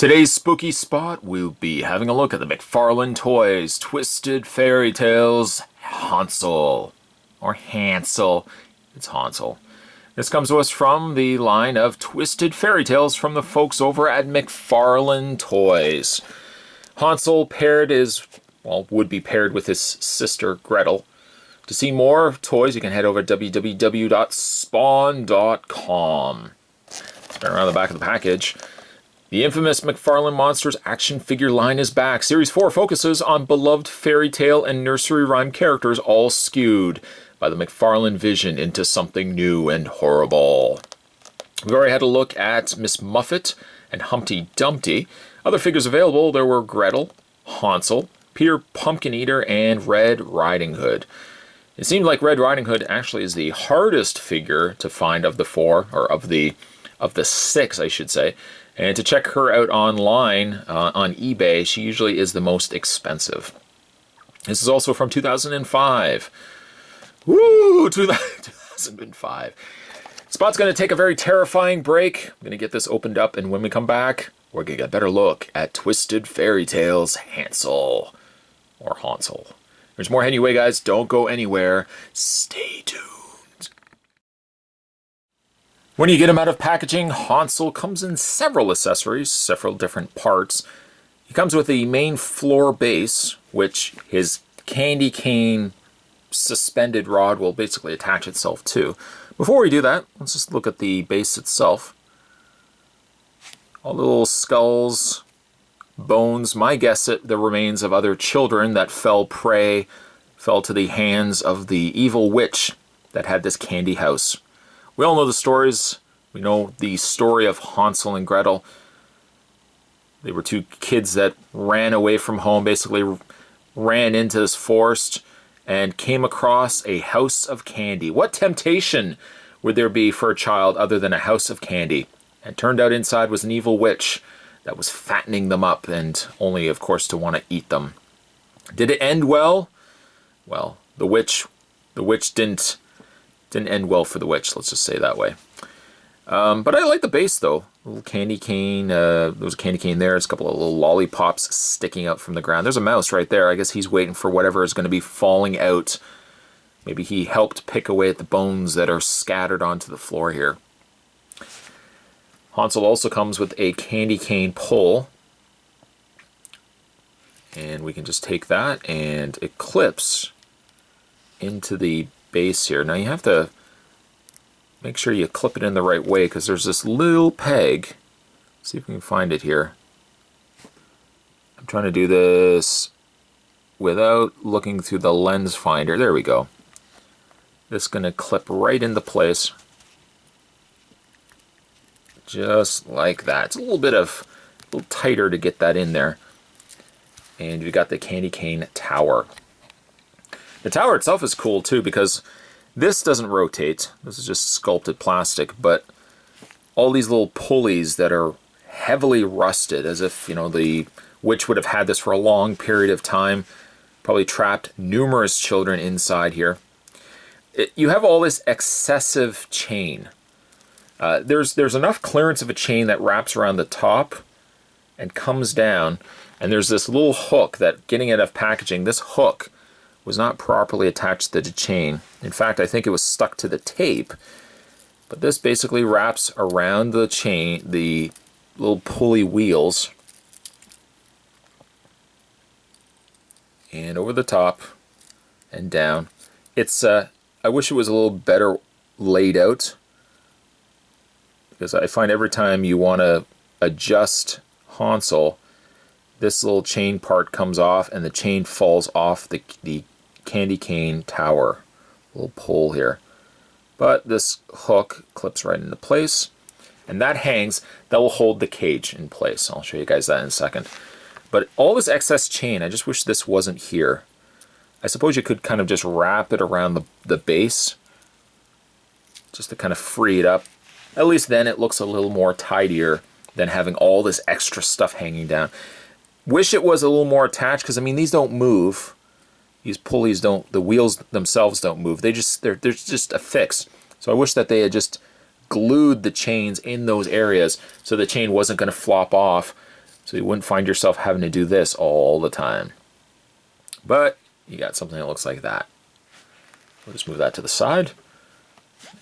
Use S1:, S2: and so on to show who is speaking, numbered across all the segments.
S1: Today's spooky spot, we'll be having a look at the McFarlane Toys Twisted Fairy Tales Hansel. Or Hansel. It's Hansel. This comes to us from the line of Twisted Fairy Tales from the folks over at McFarlane Toys. Hansel would be paired with his sister Gretel. To see more toys, you can head over to www.spawn.com. Turn around the back of the package. The infamous McFarlane Monsters action figure line is back. Series 4 focuses on beloved fairy tale and nursery rhyme characters, all skewed by the McFarlane vision into something new and horrible. We've already had a look at Miss Muffet and Humpty Dumpty. Other figures available, there were Gretel, Hansel, Peter Pumpkin Eater, and Red Riding Hood. It seemed like Red Riding Hood actually is the hardest figure to find of the four, or of the six, I should say. And to check her out online on eBay, she usually is the most expensive. This is also from 2005. Woo! 2005. Spot's going to take a very terrifying break. I'm going to get this opened up, and when we come back, we're going to get a better look at Twisted Fairy Tales Hansel. Or Hansel. There's more heading your way, guys. Don't go anywhere. Stay tuned. When you get him out of packaging, Hansel comes in several accessories, several different parts. He comes with the main floor base, which his candy cane suspended rod will basically attach itself to. Before we do that, let's just look at the base itself. All the little skulls, bones, my guess at the remains of other children that fell to the hands of the evil witch that had this candy house. We all know the stories. We know the story of Hansel and Gretel. They were two kids that ran away from home, basically ran into this forest and came across a house of candy. What temptation would there be for a child other than a house of candy? And turned out inside was an evil witch that was fattening them up, and only, of course, to want to eat them. Did it end well? Well, the witch didn't end well for the witch, let's just say it that way. But I like the base, though. A little candy cane. There was a candy cane there. There's a couple of little lollipops sticking out from the ground. There's a mouse right there. I guess he's waiting for whatever is going to be falling out. Maybe he helped pick away at the bones that are scattered onto the floor here. Hansel also comes with a candy cane pull. And we can just take that, and it clips into the base here. Now you have to make sure you clip it in the right way, because there's this little peg. Let's see if we can find it here. I'm trying to do this without looking through the lens finder. There we go. This is going to clip right into place. Just like that. It's a little tighter to get that in there. And you got the candy cane tower. The tower itself is cool too, because this doesn't rotate. This is just sculpted plastic, but all these little pulleys that are heavily rusted, as if, the witch would have had this for a long period of time, probably trapped numerous children inside here. You have all this excessive chain. There's enough clearance of a chain that wraps around the top and comes down, and there's this little hook that, getting it out of packaging, this hook was not properly attached to the chain. In fact, I think it was stuck to the tape. But this basically wraps around the chain, the little pulley wheels, and over the top and down. It's I wish it was a little better laid out, because I find every time you want to adjust Hansel, this little chain part comes off and the chain falls off the candy cane tower. Little pull here. But this hook clips right into place, and that hangs. That will hold the cage in place. I'll show you guys that in a second. But all this excess chain, I just wish this wasn't here. I suppose you could kind of just wrap it around the base, just to kind of free it up. At least then it looks a little more tidier than having all this extra stuff hanging down. Wish it was a little more attached, because these don't move. These pulleys don't, the wheels themselves don't move. They're just affixed. So I wish that they had just glued the chains in those areas so the chain wasn't going to flop off So you wouldn't find yourself having to do this all the time. But you got something that looks like that. We'll just move that to the side.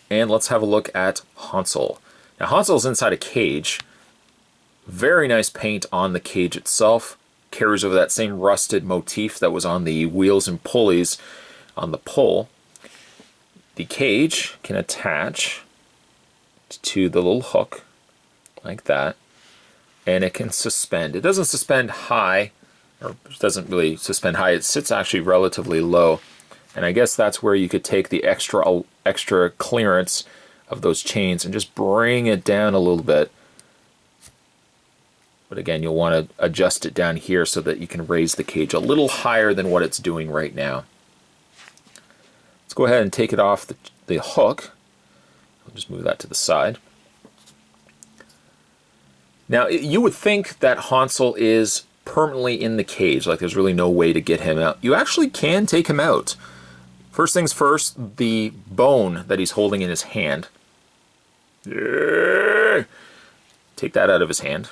S1: And let's have a look at Hansel. Now Hansel's inside a cage. Very nice paint on the cage itself. Carries over that same rusted motif that was on the wheels and pulleys on the pole. The cage can attach to the little hook like that. And it can suspend. It doesn't suspend high, or it doesn't really suspend high. It sits actually relatively low. And I guess that's where you could take the extra clearance of those chains and just bring it down a little bit. But again, you'll want to adjust it down here so that you can raise the cage a little higher than what it's doing right now. Let's go ahead and take it off the hook. I'll just move that to the side. Now, you would think that Hansel is permanently in the cage, like there's really no way to get him out. You actually can take him out. First things first, the bone that he's holding in his hand. Take that out of his hand.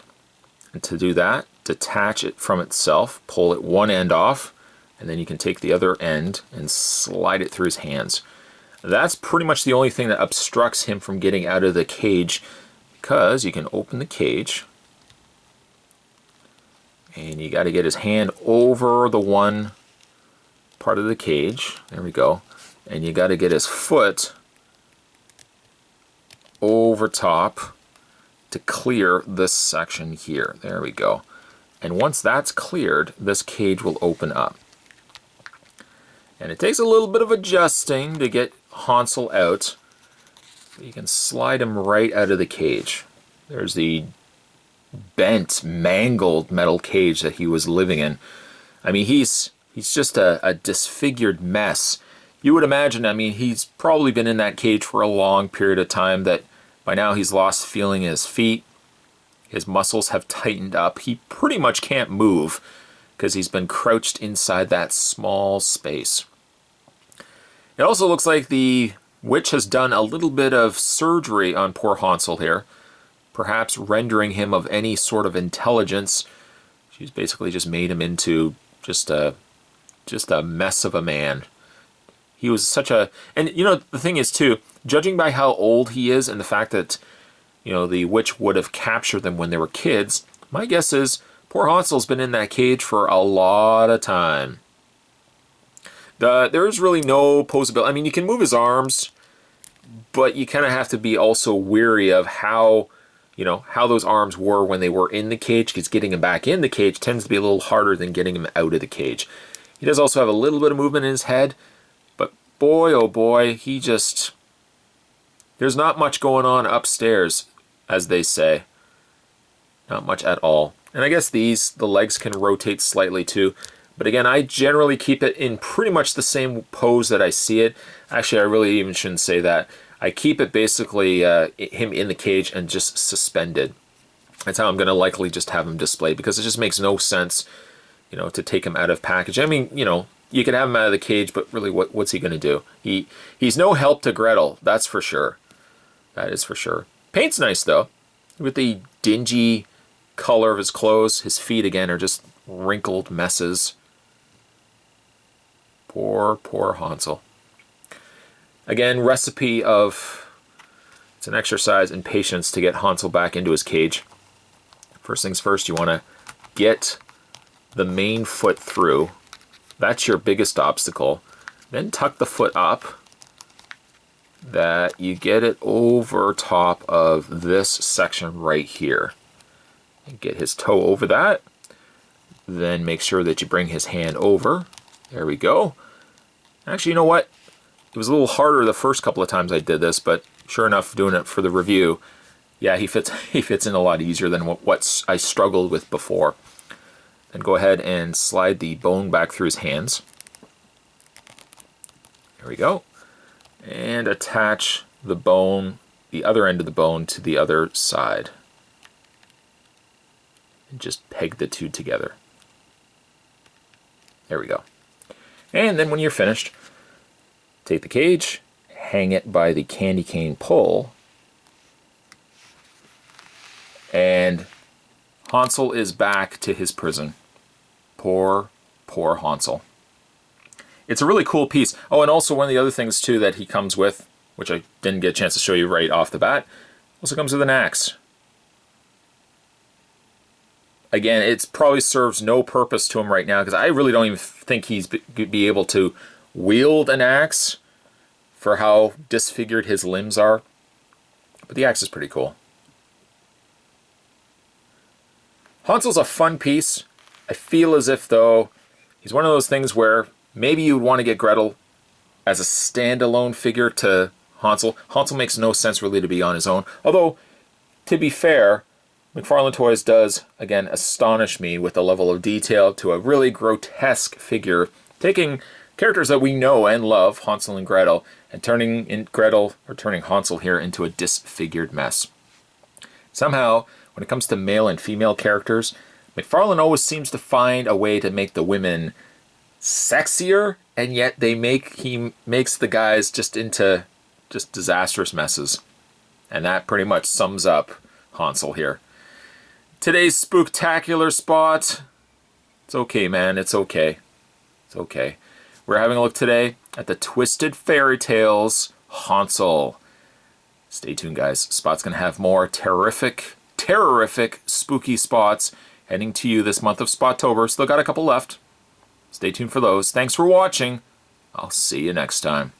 S1: And to do that, detach it from itself, pull it one end off, and then you can take the other end and slide it through his hands. That's pretty much the only thing that obstructs him from getting out of the cage, because you can open the cage and you got to get his hand over the one part of the cage. There we go. And you got to get his foot over top to clear this section here. There we go. And once that's cleared, this cage will open up. And it takes a little bit of adjusting to get Hansel out. You can slide him right out of the cage. There's the bent, mangled metal cage that he was living in. I mean, he's just a disfigured mess. You would imagine, I mean, he's probably been in that cage for a long period of time, that by now he's lost feeling in his feet. His muscles have tightened up. He pretty much can't move because he's been crouched inside that small space. It also looks like the witch has done a little bit of surgery on poor Hansel here, perhaps rendering him of any sort of intelligence. She's basically just made him into just a mess of a man. He was such a... And, you know, the thing is, too, judging by how old he is and the fact that, you know, the witch would have captured them when they were kids, my guess is poor Hansel's been in that cage for a lot of time. There is really no posability. I mean, you can move his arms, but you kind of have to be also weary of how, you know, how those arms were when they were in the cage, because getting him back in the cage tends to be a little harder than getting him out of the cage. He does also have a little bit of movement in his head, but boy, oh boy, there's not much going on upstairs, as they say. Not much at all. And I guess the legs can rotate slightly too. But again, I generally keep it in pretty much the same pose that I see it. Actually, I really even shouldn't say that. I keep it basically him in the cage and just suspended. That's how I'm going to likely just have him displayed, because it just makes no sense, you know, to take him out of package. I mean, you know, you can have him out of the cage, but really, what's he going to do? He's no help to Gretel, that's for sure. That is for sure. Paint's nice, though, with the dingy color of his clothes. His feet, again, are just wrinkled messes. Poor, poor Hansel. Again, recipe of... It's an exercise in patience to get Hansel back into his cage. First things first, you want to get the main foot through. That's your biggest obstacle. Then tuck the foot up, that you get it over top of this section right here. And get his toe over that. Then make sure that you bring his hand over. There we go. Actually, you know what? It was a little harder the first couple of times I did this, but sure enough, doing it for the review, yeah, he fits in a lot easier than what I struggled with before. Then go ahead and slide the bone back through his hands. There we go. And attach the bone, the other end of the bone, to the other side. And just peg the two together. There we go. And then when you're finished, take the cage, hang it by the candy cane pole, and Hansel is back to his prison. Poor, poor Hansel. It's a really cool piece. Oh, and also one of the other things, too, that he comes with, which I didn't get a chance to show you right off the bat, also comes with an axe. Again, it probably serves no purpose to him right now, because I really don't even think he's be able to wield an axe for how disfigured his limbs are. But the axe is pretty cool. Hansel's a fun piece. I feel as if, though, he's one of those things where maybe you'd want to get Gretel as a standalone figure to Hansel. Hansel makes no sense really to be on his own. Although, to be fair, McFarlane Toys does, again, astonish me with the level of detail to a really grotesque figure, taking characters that we know and love, Hansel and Gretel, and turning Hansel here into a disfigured mess. Somehow, when it comes to male and female characters, McFarlane always seems to find a way to make the women sexier, and yet he makes the guys just into just disastrous messes. And that pretty much sums up Hansel here. Today's spooktacular spot. It's okay, man. It's okay. It's okay. We're having a look today at the Twisted Fairy Tales Hansel. Stay tuned, guys. Spot's going to have more terrific spooky spots heading to you this month of Spottober. Still got a couple left. Stay tuned for those. Thanks for watching. I'll see you next time.